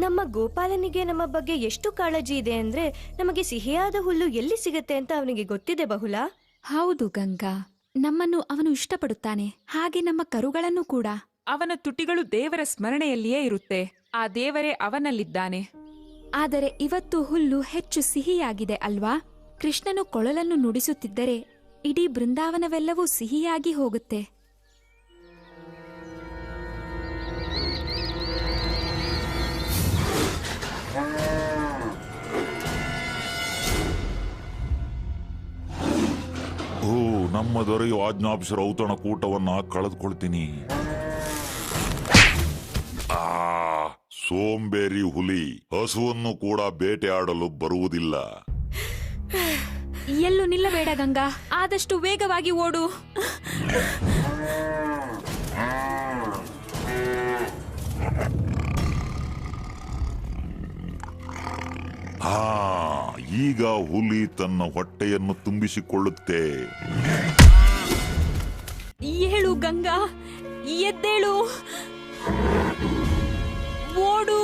ನಮ್ಮ ಗೋಪಾಲನಿಗೆ ನಮ್ಮ ಬಗ್ಗೆ ಎಷ್ಟು ಕಾಳಜಿ ಇದೆ ಅಂದ್ರೆ ನಮಗೆ ಸಿಹಿಯಾದ ಹುಲ್ಲು ಎಲ್ಲಿ ಸಿಗತ್ತೆ ಅಂತ ಅವನಿಗೆ ಗೊತ್ತಿದೆ ಬಹುಲಾ. ಹೌದು ಗಂಗಾ, ನಮ್ಮನ್ನು ಅವನು ಇಷ್ಟಪಡುತ್ತಾನೆ, ಹಾಗೆ ನಮ್ಮ ಕರುಗಳನ್ನು ಕೂಡ. ಅವನ ತುಟಿಗಳು ದೇವರ ಸ್ಮರಣೆಯಲ್ಲಿಯೇ ಇರುತ್ತೆ. ಆ ದೇವರೇ ಅವನಲ್ಲಿದ್ದಾನೆ. ಆದರೆ ಇವತ್ತು ಹುಲ್ಲು ಹೆಚ್ಚು ಸಿಹಿಯಾಗಿದೆ ಅಲ್ವಾ? ಕೃಷ್ಣನು ಕೊಳಲನ್ನು ನುಡಿಸುತ್ತಿದ್ದರೆ ಇಡೀ ಬೃಂದಾವನವೆಲ್ಲವೂ ಸಿಹಿಯಾಗಿ ಹೋಗುತ್ತೆ. ಓ, ನಮ್ಮ ದೊರೆಯು ಆಜ್ಞಾಪಿಸಿದ ಔತಣಕೂಟವನ್ನ ಕಳೆದುಕೊಳ್ತೀನಿ. ಸೋಂಬೇರಿ ಹುಲಿ ಹಸುವನ್ನು ಕೂಡ ಬೇಟೆಯಾಡಲು ಬರುವುದಿಲ್ಲ. ಎಲ್ಲೂ ನಿಲ್ಲಬೇಡ ಗಂಗಾ, ಆದಷ್ಟು ವೇಗವಾಗಿ ಓಡು. ಈಗ ಹುಲಿ ತನ್ನ ಹೊಟ್ಟೆಯನ್ನು ತುಂಬಿಸಿಕೊಳ್ಳುತ್ತೆ. ಏಳು ಗಂಗಾ, ಎದ್ದೇಳು, ಓಡು.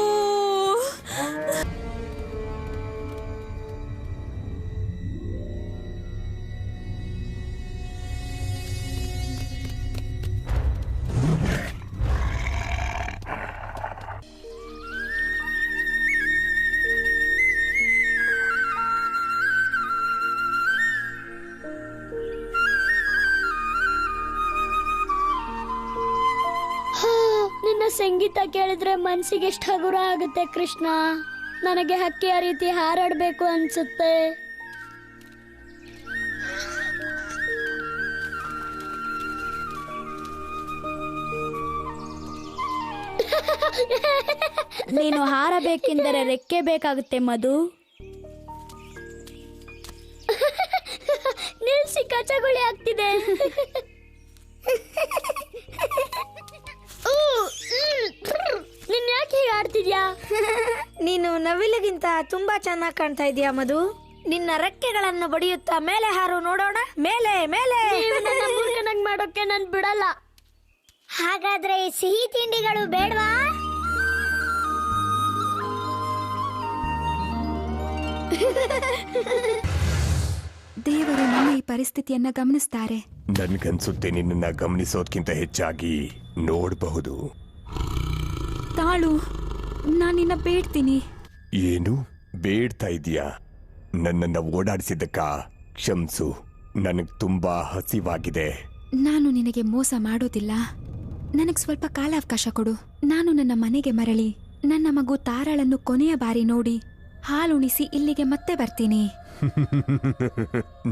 ನಿನ್ನ ಸಂಗೀತ ಕೇಳಿದ್ರೆ ಮನ್ಸಿಗೆ ಎಷ್ಟು ಹಗುರ ಆಗುತ್ತೆ ಕೃಷ್ಣ. ನನಗೆ ಹಕ್ಕಿಯ ರೀತಿ ಹಾರಾಡ್ಬೇಕು ಅನ್ಸುತ್ತೆ. ನೀನು ಹಾರಬೇಕೆಂದರೆ ರೆಕ್ಕೆ ಬೇಕಾಗುತ್ತೆ ಮಧು. ನಿಲ್ಸಿ, ಕಚಗುಳಿ ಆಗ್ತಿದೆ. ನಿನ್ ಯಾಕೆ ಹೀಗೆ ಆಡ್ತಿದ್ಯಾ? ನೀನು ನವಿಲಿಗಿಂತ ತುಂಬಾ ಚೆನ್ನಾಗಿ ಕಾಣ್ತಾ ಇದೀಯಾ ಮಧು. ನಿನ್ನ ರೆಕ್ಕೆಗಳನ್ನು ಬಡಿಯುತ್ತಾ ಮೇಲೆ ಹಾರು ನೋಡೋಣ. ಮೇಲೆ ಮೇಲೆ. ಮೂರ್ಖನಾಗಿ ಮಾಡೋಕೆ ನಾನ್ ಬಿಡಲ್ಲ. ಹಾಗಾದ್ರೆ ಸಿಹಿ ತಿಂಡಿಗಳು ಬೇಡವಾ? ದೇವರು ನಮ್ಮ ಈ ಪರಿಸ್ಥಿತಿಯನ್ನ ಗಮನಿಸ್ತಾರೆ. ನನ್ಗನ್ಸುತ್ತೆ ನಿನ್ನ ಗಮನಿಸೋದ್ಕಿಂತ ಹೆಚ್ಚಾಗಿ ನೋಡಬಹುದು. ತಾಳು, ನಾನಿನ್ನ ಬೇಡ್ತೀನಿ. ಏನು ಬೇಡ್ತಾ ಇದೀಯಾ? ನನ್ನನ್ನ ಓಡಾಡಿಸಿದ್ದಕ್ಕ ಕ್ಷಮ್ಸು. ನನಗ್ ತುಂಬಾ ಹಸಿವಾಗಿದೆ. ನಾನು ನಿನಗೆ ಮೋಸ ಮಾಡೋದಿಲ್ಲ. ನನಗ್ ಸ್ವಲ್ಪ ಕಾಲಾವಕಾಶ ಕೊಡು. ನಾನು ನನ್ನ ಮನೆಗೆ ಮರಳಿ ನನ್ನ ಮಗು ತಾರಾಳನ್ನು ಕೊನೆಯ ಬಾರಿ ನೋಡಿ ಹಾಲುಣಿಸಿ ಇಲ್ಲಿಗೆ ಮತ್ತೆ ಬರ್ತೀನಿ.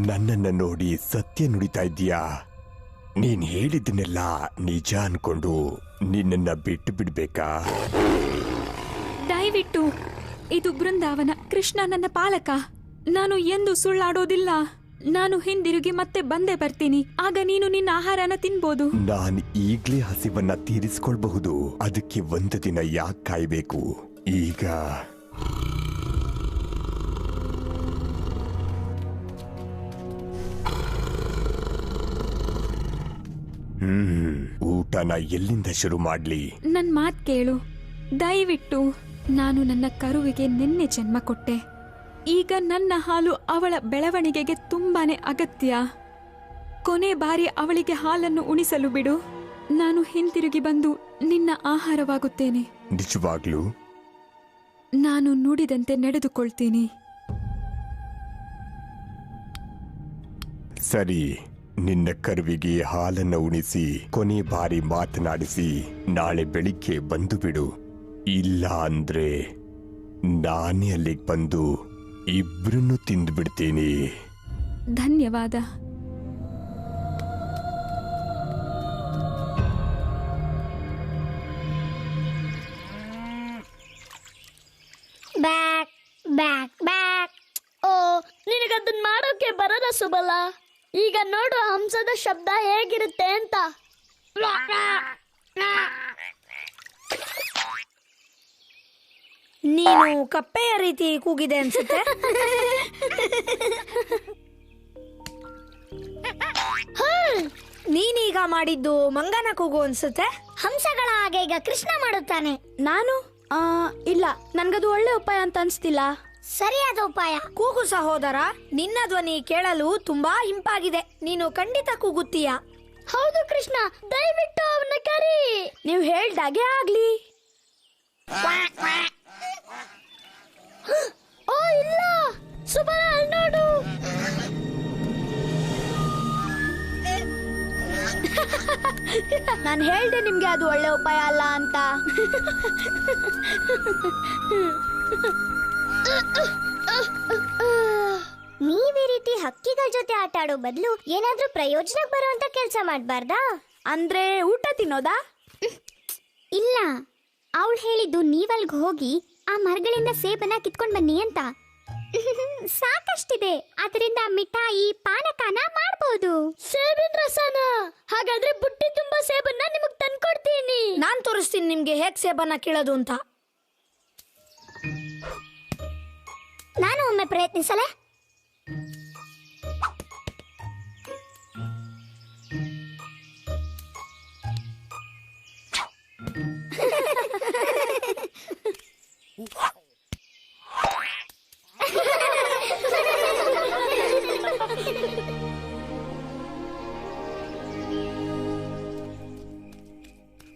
ನನ್ನನ್ನ ನೋಡಿ ಸತ್ಯ ನುಡಿತಾ ಇದ್ದೀಯಾ? ನೀನ್ ಹೇಳಿದ್ದನ್ನೆಲ್ಲ ನಿಜ ಅನ್ಕೊಂಡು ನಿನ್ನನ್ನ ಬಿಟ್ಟು ಬಿಡ್ಬೇಕಾ? ದಯವಿಟ್ಟು, ಇದು ಬೃಂದಾವನ. ಕೃಷ್ಣ ನನ್ನ ಪಾಲಕ. ನಾನು ಎಂದು ಸುಳ್ಳಾಡೋದಿಲ್ಲ. ನಾನು ಹಿಂದಿರುಗಿ ಮತ್ತೆ ಬಂದೇ ಬರ್ತೀನಿ. ಆಗ ನೀನು ನಿನ್ನ ಆಹಾರನ ತಿನ್ಬೋದು. ನಾನ್ ಈಗ್ಲೇ ಹಸಿವನ್ನ ತೀರಿಸ್ಕೊಳ್ಬಹುದು. ಅದಕ್ಕೆ ಒಂದು ದಿನ ಯಾಕೆ ಕಾಯ್ಬೇಕು? ಈಗ ಊಟನ ಎಲ್ಲಿಂದ ಶುರು ಮಾಡ್ಲಿ? ನನ್ ಮಾತ್ ಕೇಳು ದಯವಿಟ್ಟು. ನಾನು ನನ್ನ ಕರುವಿಗೆ ನಿನ್ನೆ ಜನ್ಮ ಕೊಟ್ಟೆ. ಈಗ ನನ್ನ ಹಾಲು ಅವಳ ಬೆಳವಣಿಗೆಗೆ ತುಂಬಾನೇ ಅಗತ್ಯ. ಕೊನೆ ಬಾರಿ ಅವಳಿಗೆ ಹಾಲನ್ನು ಉಣಿಸಲು ಬಿಡು. ನಾನು ಹಿಂತಿರುಗಿ ಬಂದು ನಿನ್ನ ಆಹಾರವಾಗುತ್ತೇನೆ. ನಿಜವಾಗ್ಲೂ? ನಾನು ನುಡಿದಂತೆ ನಡೆದುಕೊಳ್ತೀನಿ. ಸರಿ, ನಿನ್ನ ಕರುವಿಗೆ ಹಾಲನ್ನು ಉಣಿಸಿ ಕೊನೆ ಬಾರಿ ಮಾತನಾಡಿಸಿ ನಾಳೆ ಬೆಳಿಗ್ಗೆ ಬಂದು ಬಿಡು. ಇಲ್ಲ ಅಂದ್ರೆ ನಾನೇ ಅಲ್ಲಿಗೆ ಬಂದು ಇಬ್ರನ್ನು ತಿಂದು ಬಿಡ್ತೀನಿ. ಧನ್ಯವಾದ. Back back back. ಓ, ನಿನಗದನ್ನ ಮಾಡೋಕೆ ಬರಲ್ಲ ಸುಬಲ. ಈಗ ನೋಡು ಹಂಸದ ಶಬ್ದ ಹೇಗಿರುತ್ತೆ ಅಂತ. ನೀನು ಕಪ್ಪೆಯ ರೀತಿ ಕೂಗಿದೆ ಅನ್ಸುತ್ತೆ. ನೀನೀಗ ಮಾಡಿದ್ದು ಮಂಗನ ಕೂಗು ಅನ್ಸುತ್ತೆ. ಹಂಸಗಳ ಹಾಗೆ ಈಗ ಕೃಷ್ಣ ಮಾಡುತ್ತಾನೆ. ನಾನು ಇಲ್ಲ ನನ್ಗದು ಒಳ್ಳೆ ಉಪಾಯ ಅಂತ ಅನ್ಸ್ತಿಲ್ಲ. ಸರಿಯಾದ ಉಪಾಯ. ಕೂಗು ಸಹೋದರ, ನಿನ್ನ ಧ್ವನಿ ಕೇಳಲು ತುಂಬಾ ಇಂಪಾಗಿದೆ. ನೀನು ಖಂಡಿತ ಕೂಗುತ್ತೀಯ. ಹೌದು ಕೃಷ್ಣ, ದಯವಿಟ್ಟು ಅವನ್ನ ಕರಿ. ನೀವು ಹೇಳ್ದಾಗೆ ಆಗ್ಲಿ. ಓ ಇಲ್ಲ, ಸುಬರ ಅಲ್ಲಿ ನೋಡು. ನಾನು ಹೇಳ್ದೆ ನಿಮ್ಗೆ ಅದು ಒಳ್ಳೆ ಉಪಾಯ ಅಲ್ಲ ಅಂತ. ನೀವ್ ಈ ರೀತಿ ಹಕ್ಕಿಗಳ ಜೊತೆ ಆಟ ಆಡೋ ಬದಲು ಏನಾದ್ರೂ ಪ್ರಯೋಜನಕ್ಕೆ ಬರುವಂತ ಕೆಲಸ ಮಾಡ್ಬಾರ್ದಾ? ಅಂದ್ರೆ ಊಟ ತಿನ್ನೋದಾ? ಇಲ್ಲ, ಅವಳು ಹೇಳಿದ್ದು ನೀವಲ್ಗ್ ಹೋಗಿ ಆ ಮರಗಳಿಂದ ಸೇಬನ್ನ ಕಿತ್ಕೊಂಡ್ ಬನ್ನಿ ಅಂತ. ಸಾಕಷ್ಟಿದೆ, ಅದರಿಂದ ಮಿಠಾಯಿ ಪಾನಕಾನ ಮಾಡ್ಬೋದು. ಸೇಬಿನ ರಸನ? ಹಾಗಾದ್ರೆ ಬುಟ್ಟಿ ತುಂಬಾ ಸೇಬನ್ನ ನಿಮಗ್ ತಂದ್ಕೊಡ್ತೀನಿ. ನಾನ್ ತೋರಿಸ್ತೀನಿ ನಿಮ್ಗೆ ಹೇಗ್ ಸೇಬನ್ನ ಕೀಳೋದು ಅಂತ. ನಾನು ಒಮ್ಮೆ ಪ್ರಯತ್ನಿಸಲೇ?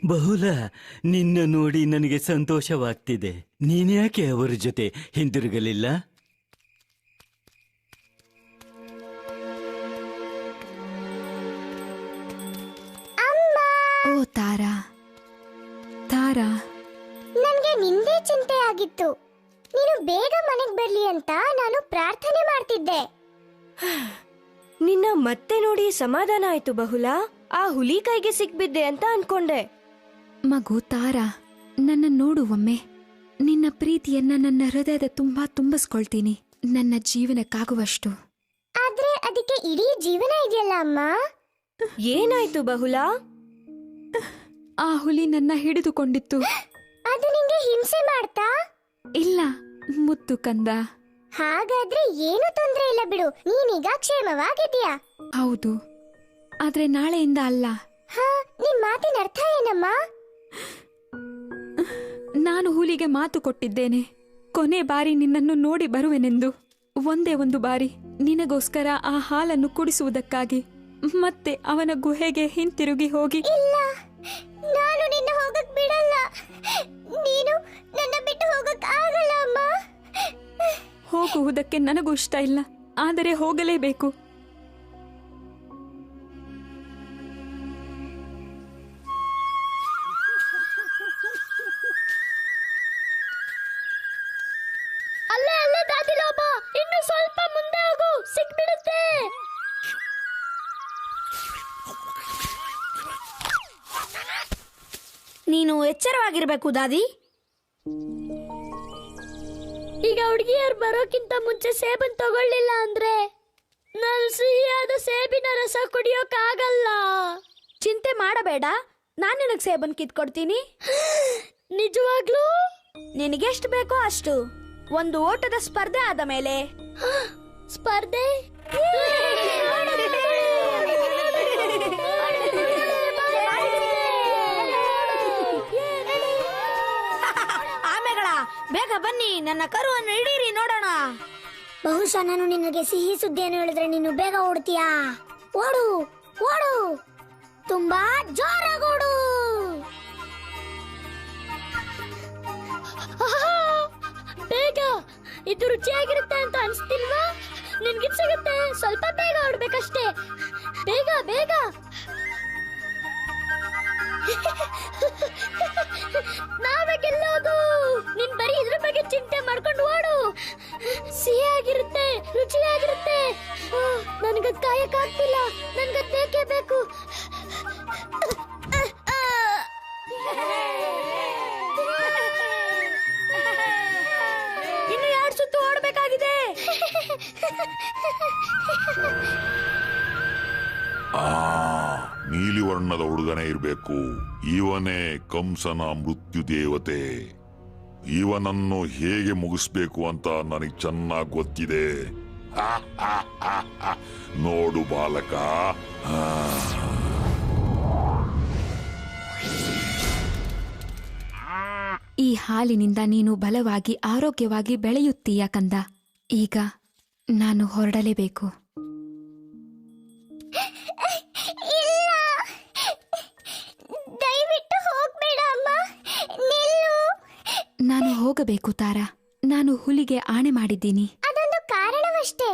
ಬಹುಲ, ನಿನ್ನ ನೋಡಿ ನನಗೆ ಸಂತೋಷವಾಗ್ತಿದೆ. ನೀನ್ಯಾಕೆ ಅವರ ಜೊತೆ ಹಿಂದಿರುಗಲಿಲ್ಲ? ಓ ತಾರಾ, ತಾರಾ, ನನ್ಗೆ ನಿಂದೇ ಚಿಂತೆ ಆಗಿತ್ತು. ನೀನು ಬೇಗ ಮನೆಗೆ ಬರ್ಲಿ ಅಂತ ನಾನು ಪ್ರಾರ್ಥನೆ ಮಾಡ್ತಿದ್ದೆ. ನಿನ್ನ ಮತ್ತೆ ನೋಡಿ ಸಮಾಧಾನ ಆಯ್ತು ಬಹುಲ. ಆ ಹುಲಿ ಕೈಗೆ ಸಿಕ್ಬಿದ್ದೆ ಅಂತ ಅನ್ಕೊಂಡೆ. ಮಗು ತಾರಾ, ನನ್ನ ನೋಡು ಒಮ್ಮೆ. ನಿನ್ನ ಪ್ರೀತಿಯನ್ನ ನನ್ನ ಹೃದಯದ ತುಂಬಾ ತುಂಬಿಸ್ಕೊಳ್ತೀನಿ, ನನ್ನ ಜೀವನಕ್ಕಾಗುವಷ್ಟು. ಆದ್ರೆ ಅದಕ್ಕೆ ಇಡೀ ಜೀವನ ಇದೆಯಲ್ಲ ಅಮ್ಮ. ಏನಾಯ್ತು ಬಹುಲ? ಆ ಹುಲಿ ನನ್ನ ಹಿಡಿದುಕೊಂಡಿತ್ತು. ಅದು ನಿಂಗೆ ಹಿಂಸೆ ಮಾಡ್ತಾ? ಇಲ್ಲ ಮುತ್ತು ಕಂದ. ಹಾಗಾದ್ರೆ ಏನು ತೊಂದ್ರೆ ಇಲ್ಲ ಬಿಡು, ನೀನೀಗ ಕ್ಷೇಮವಾಗಿದ್ಯಾ. ಹೌದು, ಆದ್ರೆ ನಾಳೆಯಿಂದ ಅಲ್ಲ. ಹಾ, ನಿನ್ ಮಾತಿನ ಅರ್ಥ ಏನಮ್ಮ? ನಾನು ಹುಲಿಗೆ ಮಾತು ಕೊಟ್ಟಿದ್ದೇನೆ, ಕೊನೆ ಬಾರಿ ನಿನ್ನನ್ನು ನೋಡಿ ಬರುವೆನೆಂದು. ಒಂದೇ ಒಂದು ಬಾರಿ ನಿನಗೋಸ್ಕರ ಆ ಹಾಲನ್ನು ಕುಡಿಸುವುದಕ್ಕಾಗಿ ಮತ್ತೆ ಅವನ ಗುಹೆಗೆ ಹಿಂತಿರುಗಿ ಹೋಗಿ. ಇಲ್ಲ, ನಾನು ನಿನ್ನ ಹೋಗಕ್ ಬಿಡಲ್ಲ. ನೀನು ನನ್ನ ಬಿಟ್ಟು ಹೋಗಕ್ ಆಗಲ್ಲ ಅಮ್ಮ. ಹೋಗುವುದಕ್ಕೆ ನನಗೂ ಇಷ್ಟ ಇಲ್ಲ, ಆದರೆ ಹೋಗಲೇಬೇಕು. ಅಲ್ಲೇ ಅಲ್ಲೇ ದಾದಿಲೋಬ, ಇನ್ನು ಸ್ವಲ್ಪ ಮುಂದೆ ಹೋಗು, ಸಿಕ್ಬಿಡುತ್ತೆ. ನೀನು ಎಚ್ಚರವಾಗಿರ್ಬೇಕು ದಾದಿ. ಈಗ ಹುಡುಗಿಯರು ಬರೋಕ್ಕಿಂತ ಮುಂಚೆ ಸೇಬನ್ ತಗೊಳ್ಳಿಲ್ಲ ಅಂದ್ರೆ ನಾನು ಸಿಹಿಯಾದ ಸೇಬಿನ ರಸ ಕುಡಿಯೋಕ್ಕಾಗಲ್ಲ. ಚಿಂತೆ ಮಾಡಬೇಡ, ನಾನು ನಿನಗೆ ಸೇಬನ್ ಕಿತ್ಕೊಡ್ತೀನಿ. ನಿಜವಾಗ್ಲೂ? ನಿನಗೆಷ್ಟು ಬೇಕೋ ಅಷ್ಟು. ಒಂದು ಓಟದ ಸ್ಪರ್ಧೆ ಆದ ಮೇಲೆ. ಸ್ಪರ್ಧೆ? ಆಮೆಗಳ, ಬೇಗ ಬನ್ನಿ, ನನ್ನ ಕರುವನ್ನು ಹಿಡೀರಿ ನೋಡೋಣ. ಬಹುಶಃ ನಾನು ನಿನಗೆ ಸಿಹಿ ಸುದ್ದಿಯನ್ನು ಹೇಳಿದ್ರೆ ನೀನು ಬೇಗ ಓಡ್ತೀಯಾ. ಓಡು ಓಡು, ತುಂಬಾ ಜೋರಾಗಿ ಓಡು. ಬೇಗ, ಇದು ರುಚಿಯಾಗಿರುತ್ತೆ ಅಂತ ಅನ್ಸ್ತಿಲ್ವಾ? ನಿನ್ಗಿದ್ ಸಿಗುತ್ತೆ, ಸ್ವಲ್ಪ ಬೇಗ ಓಡ್ಬೇಕಷ್ಟೇ. ಬೇಗ ಬೇಗ. ನಾವೇ ಗೆಲ್ಲೋದು. ನೀನ್ ಬರೀ ಇದ್ರ ಬಗ್ಗೆ ಚಿಂತೆ ಮಾಡ್ಕೊಂಡು ಓಡು. ಸಿಹಿಯಾಗಿರುತ್ತೆ, ರುಚಿಯಾಗಿರುತ್ತೆ. ನನ್ಗದ್ ಕಾಯಕ್ಕಾಗ್ತಿಲ್ಲ, ನನ್ಗದ್ ಬೇಕೇ ಬೇಕು. ಇನ್ನು 2 ಸುತ್ತು ಓಡಬೇಕಾಗಿದೆ. ನೀಲಿ ವರ್ಣದ ಹುಡುಗನೇ ಇರಬೇಕು. ಇವನೇ ಕಂಸನ ಮೃತ್ಯು ದೇವತೆ. ಇವನನ್ನು ಹೇಗೆ ಮುಗಿಸ್ಬೇಕು ಅಂತ ನನಗೆ ಚೆನ್ನಾಗಿ ಗೊತ್ತಿದೆ. ನೋಡು ಬಾಲಕ. ಈ ಹಾಲಿನಿಂದ ನೀನು ಬಲವಾಗಿ ಆರೋಗ್ಯವಾಗಿ ಬೆಳೆಯುತ್ತೀಯ ಕಂದ. ಈಗ ನಾನು ಹೊರಡಲೇಬೇಕು. ಇಲ್ಲ, ದಯವಿಟ್ಟು ಹೋಗ್ಬೇಡ ಅಮ್ಮ, ನಿಲ್ಲು. ನಾನು ಹೋಗಬೇಕು ತಾರಾ. ನಾನು ಹುಲಿಗೆ ಆಣೆ ಮಾಡಿದ್ದೀನಿ. ಅದೊಂದು ಕಾರಣವಷ್ಟೇ.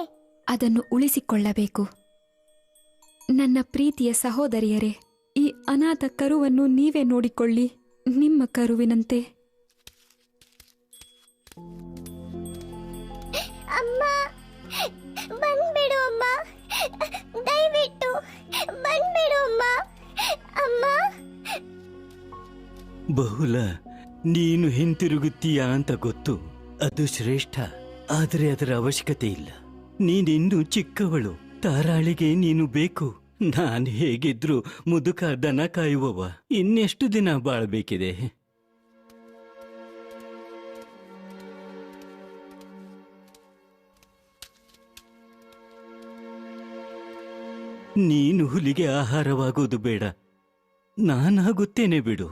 ಅದನ್ನು ಉಳಿಸಿಕೊಳ್ಳಬೇಕು. ನನ್ನ ಪ್ರೀತಿಯ ಸಹೋದರಿಯರೇ, ಈ ಅನಾಥ ಕರುವನ್ನು ನೀವೇ ನೋಡಿಕೊಳ್ಳಿ, ನಿಮ್ಮ ಕರುವಿನಂತೆ. ಅಮ್ಮ, ಬಂದ್ಬಿಡು ಅಮ್ಮ, ದಯವಿಟ್ಟು ಬಂದ್ಬಿಡು ಅಮ್ಮ. ಅಮ್ಮ, ಬಹುಲ, ನೀನು ಹಿಂತಿರುಗುತ್ತೀಯಾ ಅಂತ ಗೊತ್ತು. ಅದು ಶ್ರೇಷ್ಠ. ಆದರೆ ಅದರ ಅವಶ್ಯಕತೆ ಇಲ್ಲ. ನೀನಿನ್ನೂ ಚಿಕ್ಕವಳು. ತಾರಾಳಿಗೆ ನೀನು ಬೇಕು. ನಾನು ಹೇಗಿದ್ರು ಮುದುಕ ದನ ಕಾಯುವವ. ಇನ್ನೆಷ್ಟು ದಿನ ಬಾಳ್ಬೇಕಿದೆ? ನೀನು ಹುಲಿಗೆ ಆಹಾರವಾಗೋದು ಬೇಡ. ನಾನಾಗುತ್ತೇನೆ ಬಿಡು.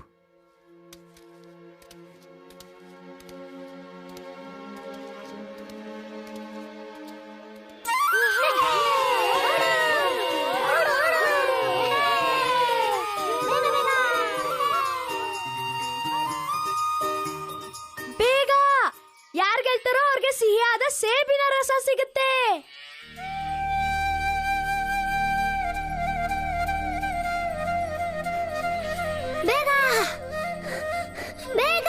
ಬೇಗ, ಯಾರ್ ಗೆಲ್ತಾರೋ ಅವ್ರಿಗೆ ಸಿಹಿಯಾದ ಸೇಬಿನ ರಸ ಸಿಗುತ್ತೆ. ಬೇಗ ಬೇಗ.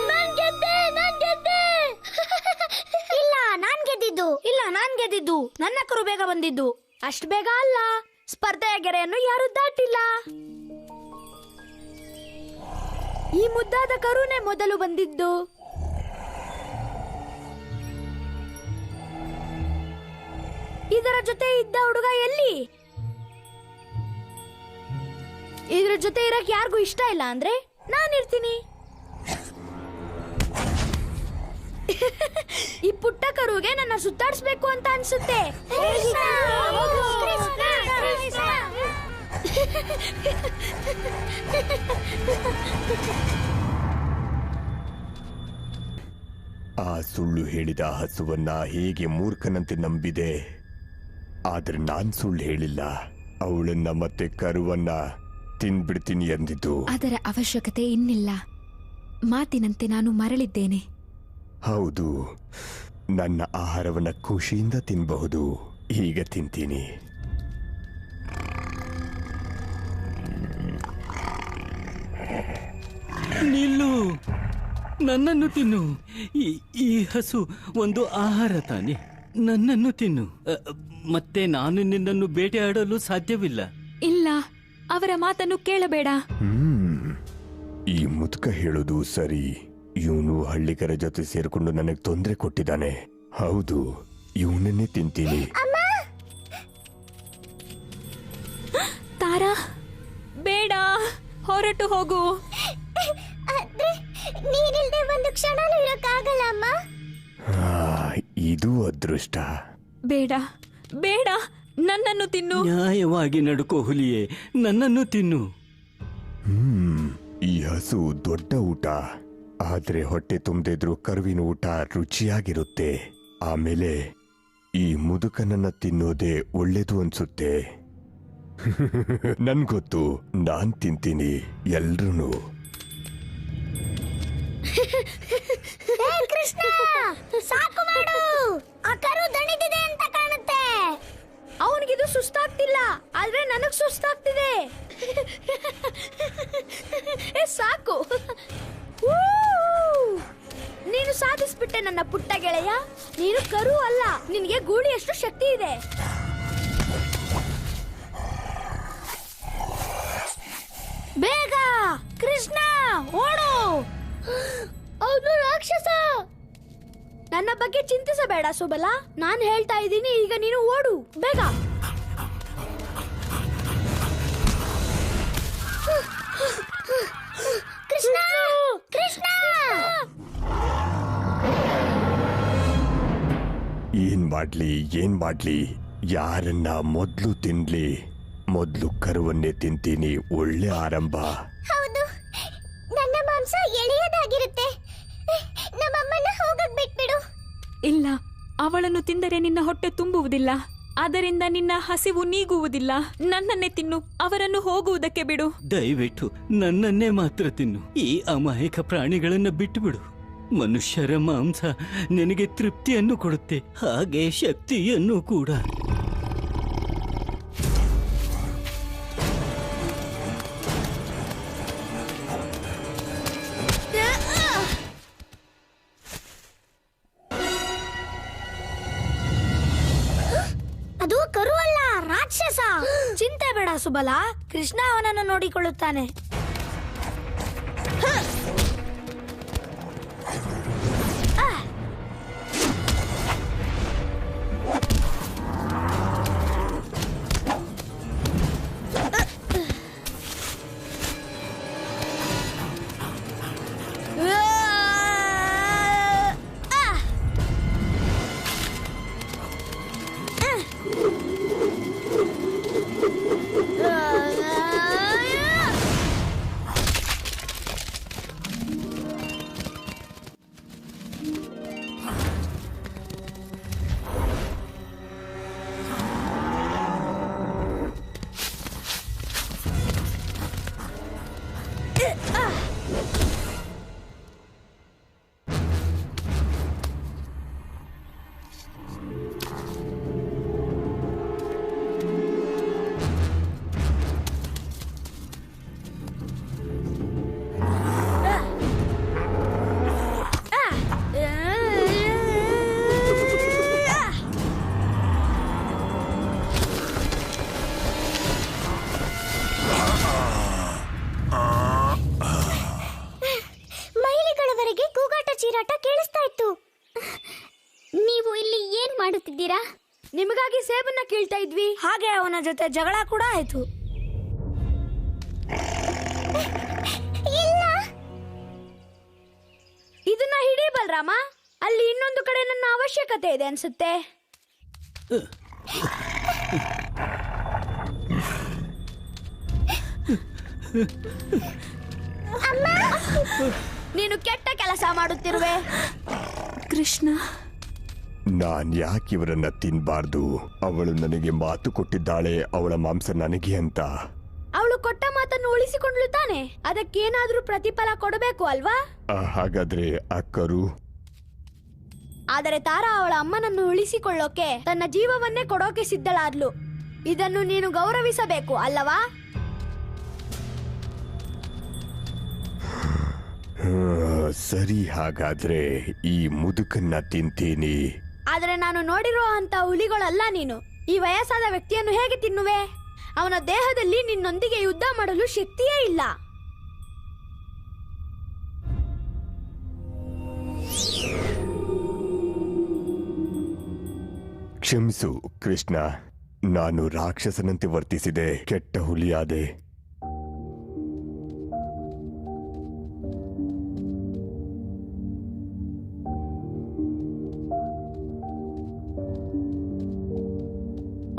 ನಾನ್ ಗೆದ್ದೆ. ಇಲ್ಲ, ನಾನ್ ಗೆದ್ದಿದ್ದು. ಇಲ್ಲ, ನಾನ್ ಗೆದ್ದಿದ್ದು. ನನ್ನ ಕರು ಬೇಗ ಬಂದಿದ್ದು. ಅಷ್ಟು ಬೇಗ ಅಲ್ಲ. ಸ್ಪರ್ಧೆಯ ಗೆರೆಯನ್ನು ಯಾರು ದಾಟಿಲ್ಲ. ಈ ಮುದ್ದಾದ ಕರುನೇ ಮೊದಲು ಬಂದಿದ್ದು. ಇದರ ಜೊತೆ ಇದ್ದ ಹುಡುಗ ಎಲ್ಲಿ? ಇದ್ರ ಜೊತೆ ಇರಕ್ ಯಾರಿಗೂ ಇಷ್ಟ ಇಲ್ಲ ಅಂದ್ರೆ ನಾನಿರ್ತೀನಿ. ಈ ಪುಟ್ಟ ಕರುಗೆ ನನ್ನ ಸುತ್ತಾಡಿಸ್ಬೇಕು ಅಂತ ಅನ್ಸುತ್ತೆ. ಆ ಸುಳ್ಳು ಹೇಳಿದ ಹಸುವನ್ನ ಹೇಗೆ ಮೂರ್ಖನಂತೆ ನಂಬಿದೆ. ಆದ್ರೆ ನಾನ್ ಸುಳ್ಳು ಹೇಳಿಲ್ಲ. ಅವಳನ್ನ ಮತ್ತೆ ಕರುವನ್ನ ತಿನ್ಬಿಡ್ತೀನಿ ಎಂದಿದ್ದು. ಅದರ ಅವಶ್ಯಕತೆ ಇನ್ನಿಲ್ಲ. ಮಾತಿನಂತೆ ನಾನು ಮರಳಿದ್ದೇನೆ. ಹೌದು, ನನ್ನ ಆಹಾರವನ್ನ ಖುಷಿಯಿಂದ ತಿನ್ನಬಹುದು. ಈಗ ತಿಂತೀನಿ. ನಿಲ್ಲು, ನನ್ನನ್ನು ತಿನ್ನು. ಈ ಹಸು ಒಂದು ಆಹಾರ ತಾನೆ. ನನ್ನನ್ನು ತಿನ್ನು. ಮತ್ತೆ ನಾನು ನಿನ್ನನ್ನು ಬೇಟೆಯಾಡಲು ಸಾಧ್ಯವಿಲ್ಲ. ಇಲ್ಲ, ಅವರ ಮಾತನ್ನು ಕೇಳಬೇಡ. ಈ ಮುದುಕ ಹೇಳೋದು ಸರಿ. ಇವನು ಹಳ್ಳಿಗರ ಜೊತೆ ಸೇರ್ಕೊಂಡು ನನಗೆ ತೊಂದರೆ ಕೊಟ್ಟಿದ್ದಾನೆ. ಹೌದು, ಇವನನ್ನೇ ತಿಂತೀನಿ. ತಾರಾ, ಬೇಡ, ಹೊರಟು ಹೋಗು. ಆದ್ರೆ ನೀನಿಲ್ದೆ ಒಂದು ಕ್ಷಣನೂ ಇರೋಕ್ಕಾಗಲ್ಲ ಅಮ್ಮ. ಇದು ಅದೃಷ್ಟ. ಬೇಡ, ಬೇಡ, ನನ್ನನ್ನು ತಿನ್ನು. ನ್ಯಾಯವಾಗಿ ನಡ್ಕೋ ಹುಲಿಯೇ, ನನ್ನನ್ನು ತಿನ್ನು. ಈ ಹಸು ದೊಡ್ಡ ಊಟ. ಆದ್ರೆ ಹೊಟ್ಟೆ ತುಂಬದಿದ್ರು ಕರುವಿನ ಊಟ ರುಚಿಯಾಗಿರುತ್ತೆ. ಆಮೇಲೆ ಈ ಮುದುಕನನ್ನ ತಿನ್ನೋದೇ ಒಳ್ಳೇದು ಅನ್ಸುತ್ತೆ. ನನ್ಗೊತ್ತು, ನಾನ್ ತಿಂತೀನಿ ಎಲ್ರೂ. ಕೃಷ್ಣ, ಸಾಕು ಮಾಡು. ಆ ಕರು ದಣಿದಿದೆ ಅಂತ ಕಾಣುತ್ತೆ. ಅವನಿಗಿದು ಸುಸ್ತಾಗ್ತಿಲ್ಲ, ಆದ್ರೆ ನನಗ್ ಸುಸ್ತಾಗ್ತಿದೆ. ಸಾಕು. ನೀನು ಸಾಧಿಸ್ಬಿಟ್ಟೆ ನನ್ನ ಪುಟ್ಟ ಗೆಳೆಯ. ನೀನು ಕರು ಅಲ್ಲ, ನಿನಗೆ ಗೂಳಿಯಷ್ಟು ಶಕ್ತಿ ಇದೆ. ಬೇಗ ಕೃಷ್ಣ, ಓಡು. ಅವನು ರಾಕ್ಷಸ. ನನ್ನ ಬಗ್ಗೆ ಚಿಂತಿಸಬೇಡ ಸುಬಲ. ನಾನು ಹೇಳ್ತಾ ಇದ್ದೀನಿ, ಈಗ ನೀನು ಓಡು ಬೇಗ. ಕೃಷ್ಣ, ಕೃಷ್ಣ. ಏನ್ ಮಾಡ್ಲಿ ಯಾರನ್ನ ಮೊದ್ಲು ತಿನ್ಲಿ, ಮೊದ್ಲು ಕರುವನ್ನೇ ತಿಂತೀನಿ. ಒಳ್ಳೆ ಆರಂಭ. ಹೌದು, ನನ್ನ ಮಾಂಸ ಎಳೆಯದಾಗಿರುತ್ತೆ. ನಮ್ಮಮ್ಮನ ಹೋಗಕ್ ಬಿಟ್ಬಿಡು. ಇಲ್ಲ, ಅವಳನ್ನು ತಿಂದರೆ ನಿನ್ನ ಹೊಟ್ಟೆ ತುಂಬುವುದಿಲ್ಲ. ಅದರಿಂದ ನಿನ್ನ ಹಸಿವು ನೀಗುವುದಿಲ್ಲ. ನನ್ನನ್ನೇ ತಿನ್ನು, ಅವರನ್ನು ಹೋಗುವುದಕ್ಕೆ ಬಿಡು. ದಯವಿಟ್ಟು ನನ್ನನ್ನೇ ಮಾತ್ರ ತಿನ್ನು. ಈ ಅಮಾಯಕ ಪ್ರಾಣಿಗಳನ್ನ ಬಿಟ್ಟುಬಿಡು. ಮನುಷ್ಯರ ಮಾಂಸ ನಿನಗೆ ತೃಪ್ತಿಯನ್ನು ಕೊಡುತ್ತೆ, ಹಾಗೆ ಶಕ್ತಿಯನ್ನು ಕೂಡ. ಅದು ಕರು ಅಲ್ಲ, ರಾಕ್ಷಸ. ಚಿಂತೆ ಬೇಡ ಸುಬಲ, ಕೃಷ್ಣ ಅವನನ್ನು ನೋಡಿಕೊಳ್ಳುತ್ತಾನೆ. ಮೈಲಿಗಳವರೆಗೆ ಕೂಗಾಟ ಚೀರಾಟ ಕೇಳಿಸ್ತಾ ಇತ್ತು. ನೀವು ಇಲ್ಲಿ ಏನ್ ಮಾಡುತ್ತಿದ್ದೀರಾ? ನಿಮಗಾಗಿ ಸೇಬನ್ನ ಕೇಳ್ತಾ ಇದ್ವಿ. ಹಾಗೆ ಅವನ ಜೊತೆ ಜಗಳ ಕೂಡ ಆಯ್ತು. ಇಲ್ಲ, ಇದನ್ನ ಹಿಡಿ ಬಲರಾಮ. ಅಲ್ಲಿ ಇನ್ನೊಂದು ಕಡೆ ನನ್ನ ಅವಶ್ಯಕತೆ ಇದೆ ಅನ್ಸುತ್ತೆ. ನೀನು ಕೆಟ್ಟ ಕೆಲಸ ಮಾಡುತ್ತಿರುವೆ. ಕೃಷ್ಣ, ನಾನ್ ಯಾಕೆ ಇವರನ್ನ ತಿನ್ಬಾರ್ದು? ಅವಳು ನನಗೆ ಮಾತು ಕೊಟ್ಟಿದ್ದಾಳೆ, ಅವಳ ಮಾಂಸ ನನಗೆ ಅಂತ. ಅವಳು ಕೊಟ್ಟ ಮಾತನ್ನು ಉಳಿಸಿಕೊಂಡ್ಲು ತಾನೆ, ಅದಕ್ಕೇನಾದ್ರೂ ಪ್ರತಿಫಲ ಕೊಡಬೇಕು ಅಲ್ವಾ? ಹಾಗಾದ್ರೆ ಆ ಕರು? ಆದರೆ ತಾರಾ ಅವಳ ಅಮ್ಮನನ್ನು ಉಳಿಸಿಕೊಳ್ಳೋಕೆ ತನ್ನ ಜೀವವನ್ನೇ ಕೊಡೋಕೆ ಸಿದ್ಧಳಾದ್ಲು. ಇದನ್ನು ನೀನು ಗೌರವಿಸಬೇಕು ಅಲ್ಲವಾ? ಸರಿ, ಹಾಗಾದ್ರೆ ಈ ಮುದುಕನ್ನ ತಿಂತೀನಿ. ಆದ್ರೆ ನಾನು ನೋಡಿರೋ ಅಂತ ಹುಲಿಗಳಲ್ಲ ನೀನು. ಈ ವಯಸ್ಸಾದ ವ್ಯಕ್ತಿಯನ್ನು ಹೇಗೆ ತಿನ್ನುವೆ? ಅವನ ದೇಹದಲ್ಲಿ ನಿನ್ನೊಂದಿಗೆ ಯುದ್ಧ ಮಾಡಲು ಶಕ್ತಿಯೇ ಇಲ್ಲ. ಕ್ಷಮಿಸು ಕೃಷ್ಣ, ನಾನು ರಾಕ್ಷಸನಂತೆ ವರ್ತಿಸಿದೆ, ಕೆಟ್ಟ ಹುಲಿಯಾದೆ.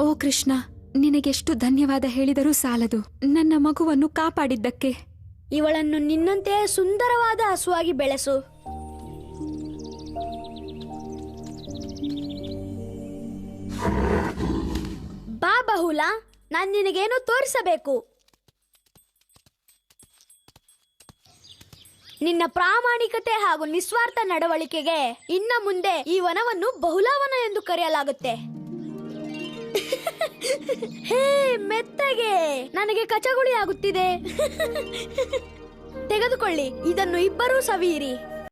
ಓ ಕೃಷ್ಣ, ನಿನಗೆಷ್ಟು ಧನ್ಯವಾದ ಹೇಳಿದರೂ ಸಾಲದು, ನನ್ನ ಮಗುವನ್ನು ಕಾಪಾಡಿದ್ದಕ್ಕೆ. ಇವಳನ್ನು ನಿನ್ನಂತೆ ಸುಂದರವಾದ ಹಸುವಾಗಿ ಬೆಳೆಸು. ಬಾ ಬಹುಲ, ನಾನು ನಿನಗೇನು ತೋರಿಸಬೇಕು. ನಿನ್ನ ಪ್ರಾಮಾಣಿಕತೆ ಹಾಗೂ ನಿಸ್ವಾರ್ಥ ನಡವಳಿಕೆಗೆ ಇನ್ನ ಮುಂದೆ ಈ ವನವನ್ನು ಬಹುಲಾವನ ಎಂದು ಕರೆಯಲಾಗುತ್ತೆ. ಹೇ ಮೆತ್ತಗೆ, ನನಗೆ ಕಚಗುಳಿ ಆಗುತ್ತಿದೆ. ತೆಗೆದುಕೊಳ್ಳಿ, ಇದನ್ನು ಇಬ್ಬರೂ ಸವಿಯಿರಿ.